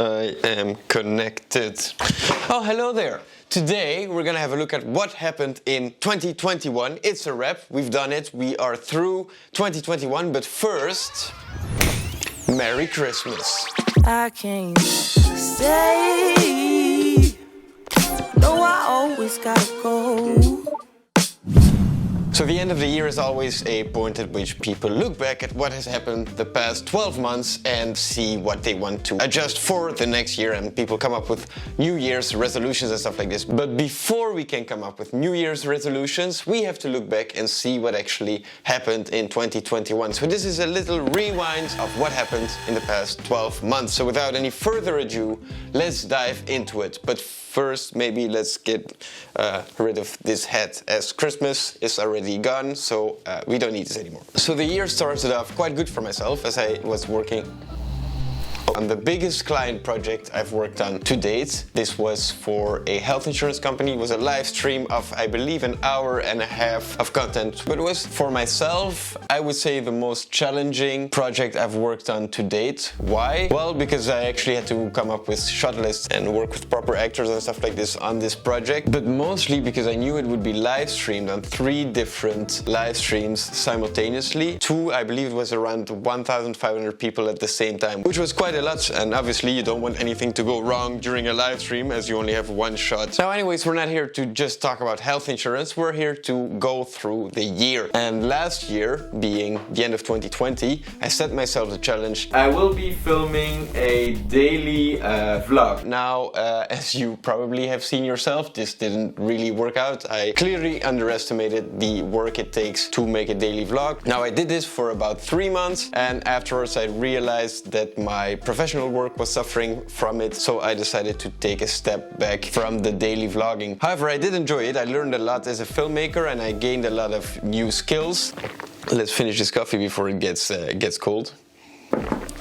I am connected. Oh, hello there. Today we're gonna have a look at what happened in 2021. It's a wrap. We've done it. We are through 2021. But first, Merry Christmas. I can't say no, I always gotta go. So the end of the year is always a point at which people look back at what has happened the past 12 months and see what they want to adjust for the next year, and people come up with New Year's resolutions and stuff like this. But before we can come up with New Year's resolutions, we have to look back and see what actually happened in 2021. So this is a little rewind of what happened in the past 12 months. So without any further ado, let's dive into it. But first, maybe let's get rid of this hat, as Christmas is already gone, so we don't need this anymore. So the year started off quite good for myself, as I was working on the biggest client project I've worked on to date. This was for a health insurance company. It was a live stream of, I believe, an hour and a half of content. But it was, for myself, I would say the most challenging project I've worked on to date. Why? Well, because I actually had to come up with shot lists and work with proper actors and stuff like this on this project. But mostly because I knew it would be live streamed on 3 different live streams simultaneously. 2, I believe it was around 1,500 people at the same time, which was quite a lot, and obviously you don't want anything to go wrong during a live stream, as you only have one shot. Now anyways, we're not here to just talk about health insurance, we're here to go through the year. And last year, being the end of 2020, I set myself the challenge. I will be filming a daily vlog. Now, as you probably have seen yourself, this didn't really work out. I clearly underestimated the work it takes to make a daily vlog. Now I did this for about 3 months, and afterwards I realized that my professional work was suffering from it, so I decided to take a step back from the daily vlogging. However, I did enjoy it. I learned a lot as a filmmaker and I gained a lot of new skills. Let's finish this coffee before it gets cold.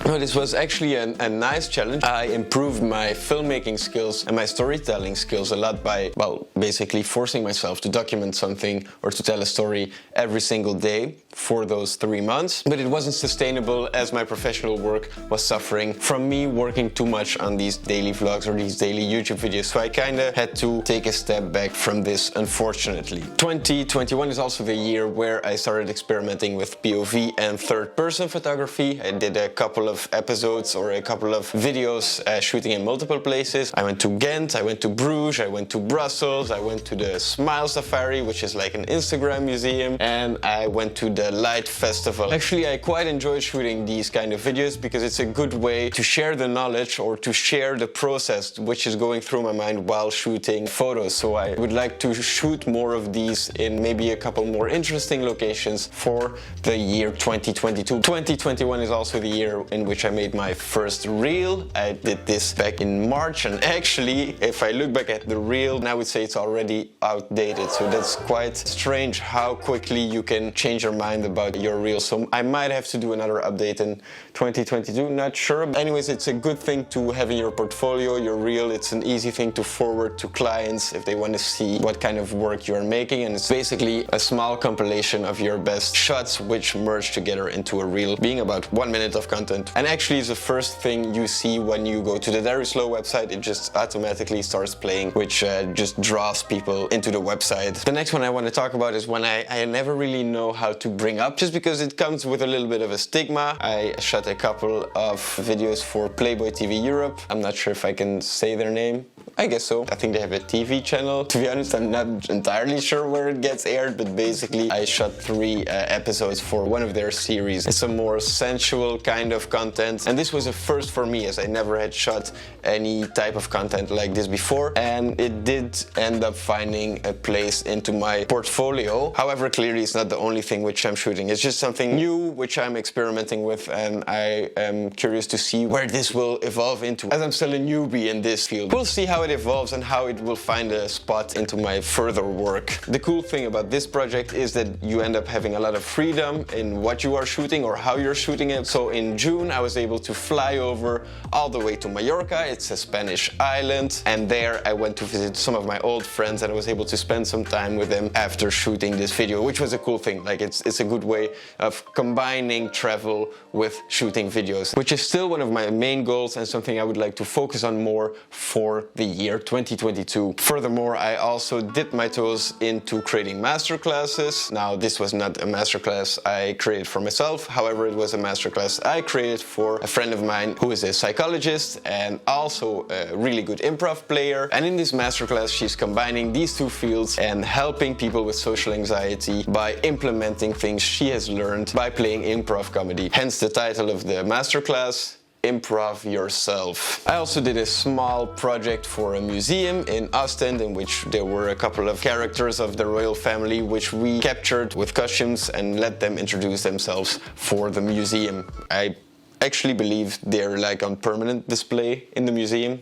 No, this was actually a nice challenge. I improved my filmmaking skills and my storytelling skills a lot by, well, basically forcing myself to document something or to tell a story every single day for those 3 months. But it wasn't sustainable, as my professional work was suffering from me working too much on these daily vlogs or these daily YouTube videos. So I kinda had to take a step back from this, unfortunately. 2021 is also the year where I started experimenting with POV and third-person photography. I did a couple of episodes or a couple of videos shooting in multiple places. I went to Ghent, I went to Bruges, I went to Brussels, I went to the Smile Safari, which is like an Instagram museum, and I went to the Light Festival. Actually, I quite enjoy shooting these kind of videos because it's a good way to share the knowledge or to share the process which is going through my mind while shooting photos. So I would like to shoot more of these in maybe a couple more interesting locations for the year 2022. 2021 is also the year in which I made my first reel. I did this back in March, and actually, if I look back at the reel, I would say it's already outdated. So that's quite strange how quickly you can change your mind about your reel. So I might have to do another update in 2022, not sure. But anyways, it's a good thing to have in your portfolio, your reel. It's an easy thing to forward to clients if they want to see what kind of work you are making. And it's basically a small compilation of your best shots which merge together into a reel, being about 1 minute of content. And actually, it's the first thing you see when you go to the Darislow website. It just automatically starts playing, which just draws people into the website. The next one I want to talk about is one I never really know how to bring up, just because it comes with a little bit of a stigma. I shot a couple of videos for Playboy TV Europe. I'm not sure if I can say their name. I guess so. I think they have a TV channel. To be honest, I'm not entirely sure where it gets aired, but basically I shot 3 episodes for one of their series. It's a more sensual kind of content, and this was a first for me, as I never had shot any type of content like this before, and it did end up finding a place into my portfolio. However, clearly it's not the only thing which I'm shooting. It's just something new which I'm experimenting with, and I am curious to see where this will evolve into, as I'm still a newbie in this field. We'll see how it it evolves and how it will find a spot into my further work. The cool thing about this project is that you end up having a lot of freedom in what you are shooting or how you're shooting it. So in June I was able to fly over all the way to Mallorca. It's a Spanish island, and there I went to visit some of my old friends and I was able to spend some time with them after shooting this video, which was a cool thing. Like it's a good way of combining travel with shooting videos, which is still one of my main goals and something I would like to focus on more for the year 2022. Furthermore, I also dipped my toes into creating masterclasses. Now, this was not a masterclass I created for myself. However, it was a masterclass I created for a friend of mine who is a psychologist and also a really good improv player. And in this masterclass, she's combining these two fields and helping people with social anxiety by implementing things she has learned by playing improv comedy. Hence the title of the masterclass, Improv Yourself. I also did a small project for a museum in Ostend in which there were a couple of characters of the royal family which we captured with costumes and let them introduce themselves for the museum. I actually believe they're like on permanent display in the museum.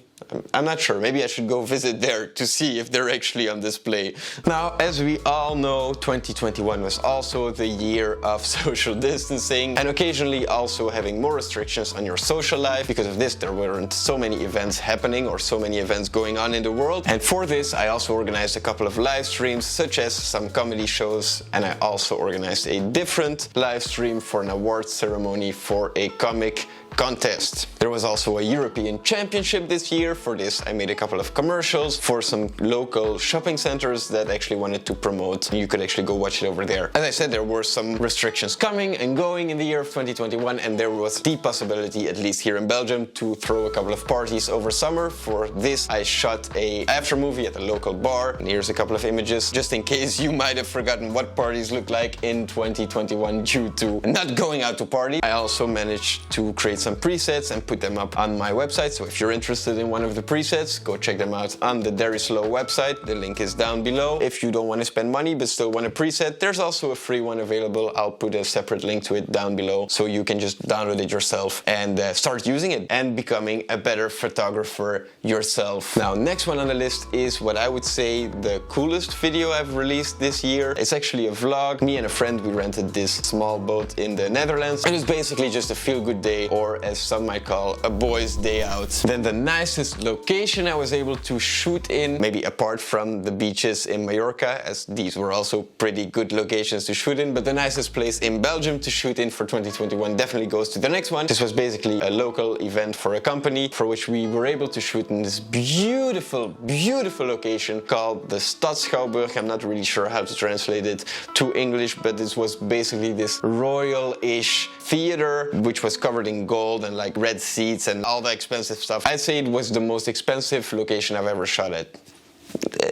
I'm not sure, maybe I should go visit there to see if they're actually on display. Now, as we all know, 2021 was also the year of social distancing and occasionally also having more restrictions on your social life. Because of this, there weren't so many events happening or so many events going on in the world. And for this, I also organized a couple of live streams, such as some comedy shows, and I also organized a different live stream for an awards ceremony for a comic contest. There was also a European Championship this year. For this, I made a couple of commercials for some local shopping centers that actually wanted to promote. You could actually go watch it over there. As I said, there were some restrictions coming and going in the year of 2021, and there was the possibility, at least here in Belgium, to throw a couple of parties over summer. For this, I shot a after movie at a local bar. And here's a couple of images, just in case you might have forgotten what parties look like in 2021 due to not going out to party. I also managed to create some presets and put them up on my website. So if you're interested in one of the presets, go check them out on the Darislow website. The link is down below. If you don't want to spend money but still want a preset, there's also a free one available. I'll put a separate link to it down below so you can just download it yourself and start using it and becoming a better photographer yourself. Now, next one on the list is what I would say the coolest video I've released this year. It's actually a vlog. Me and a friend, we rented this small boat in the Netherlands. It was basically just a feel-good day, or as some might call, a boys' day out. Then the nicest location I was able to shoot in, maybe apart from the beaches in Mallorca, as these were also pretty good locations to shoot in, but the nicest place in Belgium to shoot in for 2021 definitely goes to the next one. This was basically a local event for a company for which we were able to shoot in this beautiful, beautiful location called the Stadsschouwburg. I'm not really sure how to translate it to English, but this was basically this royal-ish theater which was covered in gold and like red seats and all the expensive stuff. I'd say it was the most expensive location I've ever shot at.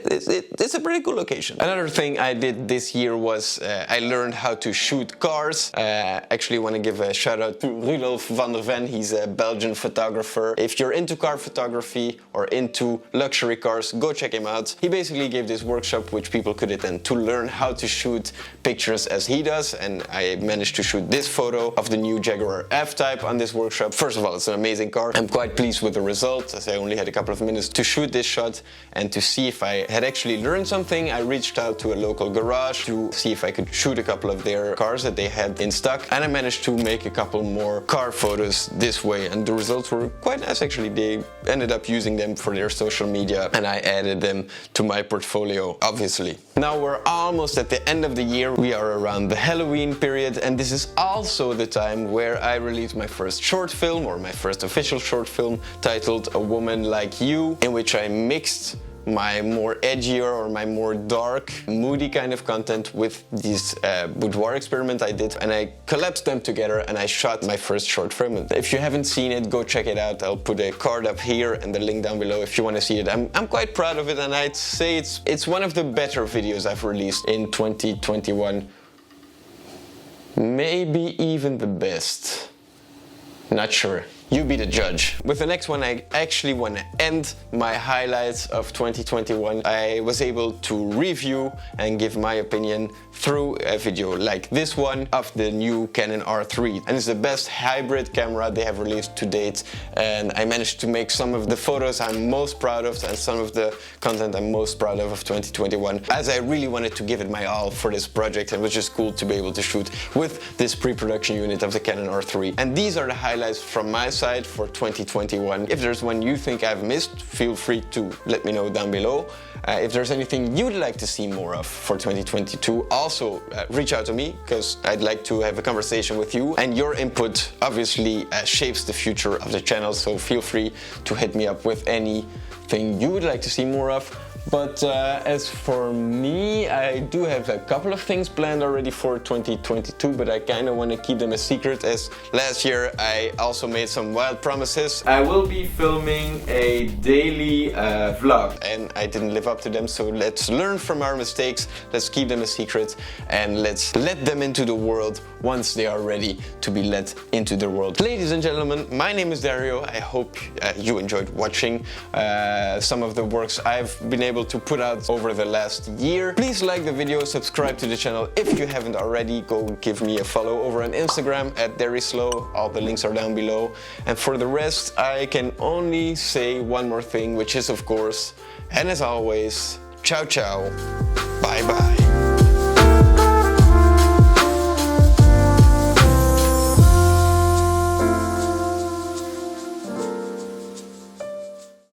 It's a pretty cool location. Another thing I did this year was I learned how to shoot cars. Actually want to give a shout out to Rudolf van der Ven. He's a Belgian photographer. If you're into car photography or into luxury cars, go check him out. He basically gave this workshop which people could attend to learn how to shoot pictures as he does, and I managed to shoot this photo of the new Jaguar F-Type on this workshop. First of all, it's an amazing car. I'm quite pleased with the result, as I only had a couple of minutes to shoot this shot and to see if I had actually learned something. I reached out to a local garage to see if I could shoot a couple of their cars that they had in stock, and I managed to make a couple more car photos this way, and the results were quite nice actually. They ended up using them for their social media and I added them to my portfolio, obviously. Now we're almost at the end of the year. We are around the Halloween period, and this is also the time where I released my first short film, or my first official short film, titled A Woman Like You, in which I mixed my more edgier or my more dark, moody kind of content with this boudoir experiment I did, and I collapsed them together and I shot my first short film. If you haven't seen it, go check it out. I'll put a card up here and the link down below if you want to see it. I'm quite proud of it, and I'd say it's one of the better videos I've released in 2021. Maybe even the best. Not sure. You be the judge. With the next one, I actually want to end my highlights of 2021. I was able to review and give my opinion through a video like this one of the new Canon R3. And it's the best hybrid camera they have released to date. And I managed to make some of the photos I'm most proud of and some of the content I'm most proud of 2021, as I really wanted to give it my all for this project, and it was just cool to be able to shoot with this pre-production unit of the Canon R3. And these are the highlights from my side for 2021. If there's one you think I've missed, feel free to let me know down below. If there's anything you'd like to see more of for 2022, also reach out to me, because I'd like to have a conversation with you, and your input obviously shapes the future of the channel, so feel free to hit me up with anything you would like to see more of. But as for me, I do have a couple of things planned already for 2022, but I kind of want to keep them a secret, as last year I also made some wild promises. I will be filming a daily vlog, and I didn't live up to them, so let's learn from our mistakes, let's keep them a secret, and let's let them into the world once they are ready to be let into the world. Ladies and gentlemen, my name is Dario. I hope you enjoyed watching some of the works I've been able to put out over the last year. Please like the video, subscribe to the channel if you haven't already. Go give me a follow over on Instagram at Darislow. All the links are down below. And for the rest, I can only say one more thing, which is, of course, and as always, ciao ciao, bye bye.